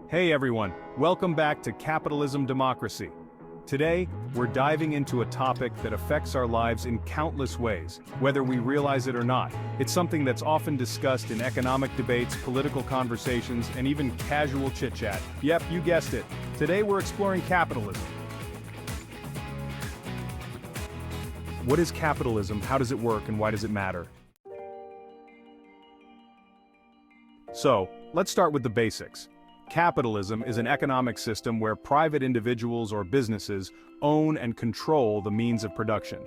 Hey everyone, welcome back to Capitalism Democracy. Today, we're diving into a topic that affects our lives in countless ways, whether we realize it or not. It's something that's often discussed in economic debates, political conversations, and even casual chit-chat. Yep, you guessed it. Today we're exploring capitalism. What is capitalism, how does it work, and why does it matter? So, let's start with the basics. Capitalism is an economic system where private individuals or businesses own and control the means of production.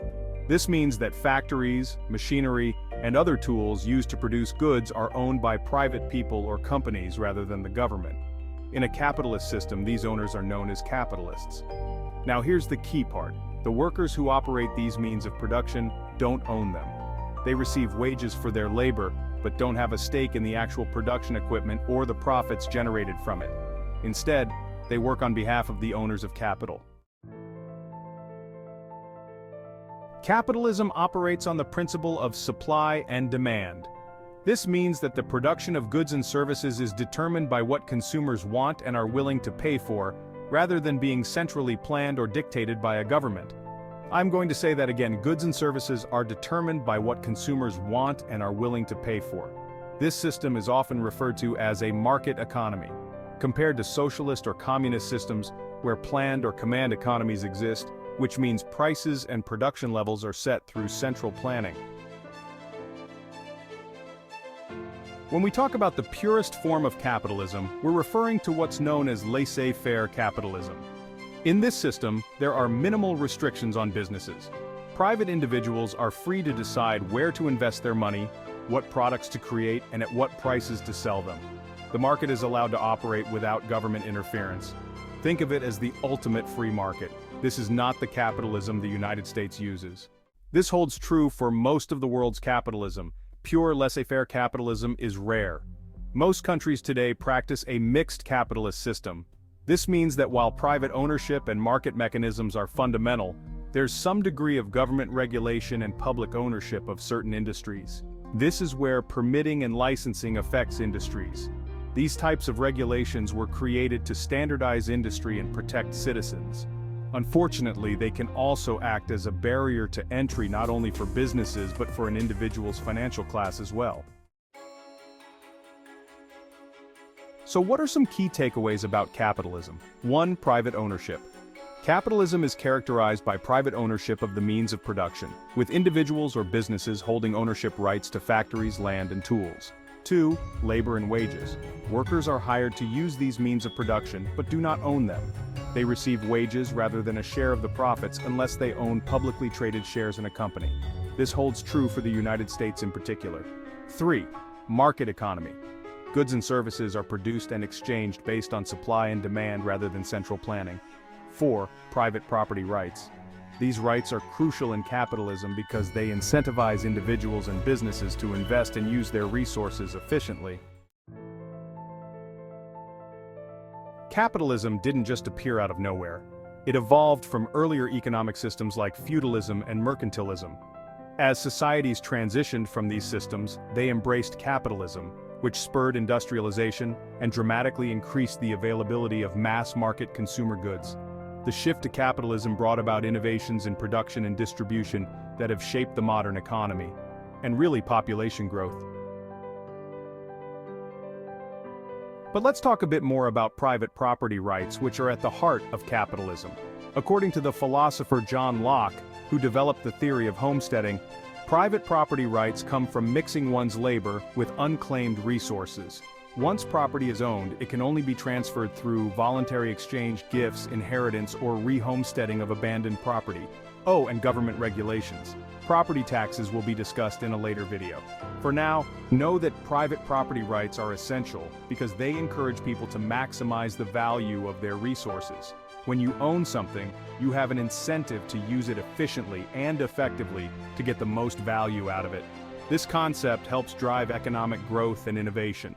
This means that factories, machinery, and other tools used to produce goods are owned by private people or companies rather than the government. In a capitalist system, these owners are known as capitalists. Now here's the key part. The workers who operate these means of production don't own them. They receive wages for their labor, but don't have a stake in the actual production equipment or the profits generated from it. Instead, they work on behalf of the owners of capital. Capitalism operates on the principle of supply and demand. This means that the production of goods and services is determined by what consumers want and are willing to pay for, rather than being centrally planned or dictated by a government. I'm going to say that again, goods and services are determined by what consumers want and are willing to pay for. This system is often referred to as a market economy, compared to socialist or communist systems where planned or command economies exist, which means prices and production levels are set through central planning. When we talk about the purest form of capitalism, we're referring to what's known as laissez-faire capitalism. In this system, there are minimal restrictions on businesses. Private individuals are free to decide where to invest their money, what products to create, and at what prices to sell them. The market is allowed to operate without government interference. Think of it as the ultimate free market. This is not the capitalism the United States uses. This holds true for most of the world's capitalism. Pure laissez-faire capitalism is rare. Most countries today practice a mixed capitalist system. This means that while private ownership and market mechanisms are fundamental, there's some degree of government regulation and public ownership of certain industries. This is where permitting and licensing affects industries. These types of regulations were created to standardize industry and protect citizens. Unfortunately, they can also act as a barrier to entry not only for businesses but for an individual's financial class as well. So what are some key takeaways about capitalism? 1. Private ownership. Capitalism is characterized by private ownership of the means of production, with individuals or businesses holding ownership rights to factories, land, and tools. 2. Labor and wages. Workers are hired to use these means of production, but do not own them. They receive wages rather than a share of the profits unless they own publicly traded shares in a company. This holds true for the United States in particular. 3. Market economy. Goods and services are produced and exchanged based on supply and demand rather than central planning. 4. Private property rights. These rights are crucial in capitalism because they incentivize individuals and businesses to invest and use their resources efficiently. Capitalism didn't just appear out of nowhere. It evolved from earlier economic systems like feudalism and mercantilism. As societies transitioned from these systems, they embraced capitalism, which spurred industrialization and dramatically increased the availability of mass-market consumer goods. The shift to capitalism brought about innovations in production and distribution that have shaped the modern economy, and really population growth. But let's talk a bit more about private property rights, which are at the heart of capitalism. According to the philosopher John Locke, who developed the theory of homesteading, private property rights come from mixing one's labor with unclaimed resources. Once property is owned, it can only be transferred through voluntary exchange, gifts, inheritance, or re-homesteading of abandoned property. Oh, and government regulations. Property taxes will be discussed in a later video. For now, know that private property rights are essential because they encourage people to maximize the value of their resources. When you own something, you have an incentive to use it efficiently and effectively to get the most value out of it. This concept helps drive economic growth and innovation.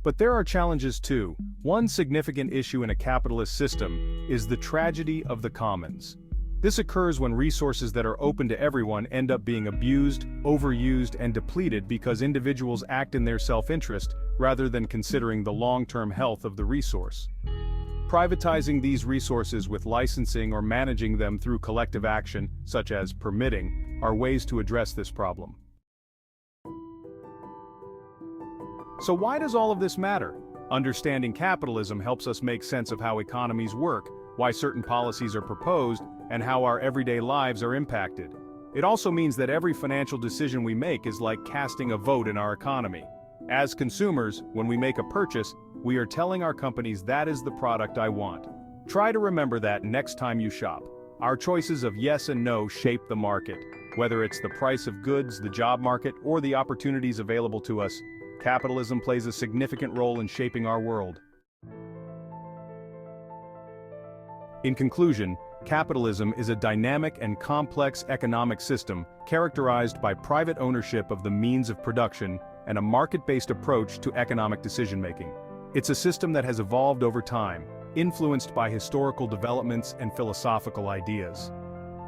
But there are challenges too. One significant issue in a capitalist system is the tragedy of the commons. This occurs when resources that are open to everyone end up being abused, overused, and depleted because individuals act in their self-interest rather than considering the long-term health of the resource. Privatizing these resources with licensing or managing them through collective action, such as permitting, are ways to address this problem. So why does all of this matter? Understanding capitalism helps us make sense of how economies work, why certain policies are proposed, and how our everyday lives are impacted. It also means that every financial decision we make is like casting a vote in our economy. As consumers, when we make a purchase, we are telling our companies that is the product I want. Try to remember that next time you shop. Our choices of yes and no shape the market. Whether it's the price of goods, the job market, or the opportunities available to us, capitalism plays a significant role in shaping our world. In conclusion, capitalism is a dynamic and complex economic system characterized by private ownership of the means of production and a market-based approach to economic decision-making. It's a system that has evolved over time, influenced by historical developments and philosophical ideas.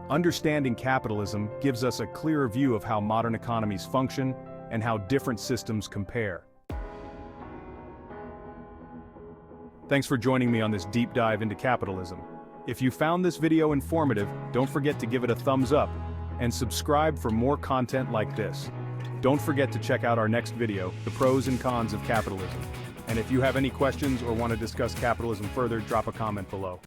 Understanding capitalism gives us a clearer view of how modern economies function and how different systems compare. Thanks for joining me on this deep dive into capitalism. If you found this video informative, don't forget to give it a thumbs up and subscribe for more content like this. Don't forget to check out our next video, The Pros and Cons of Capitalism. And if you have any questions or want to discuss capitalism further, drop a comment below.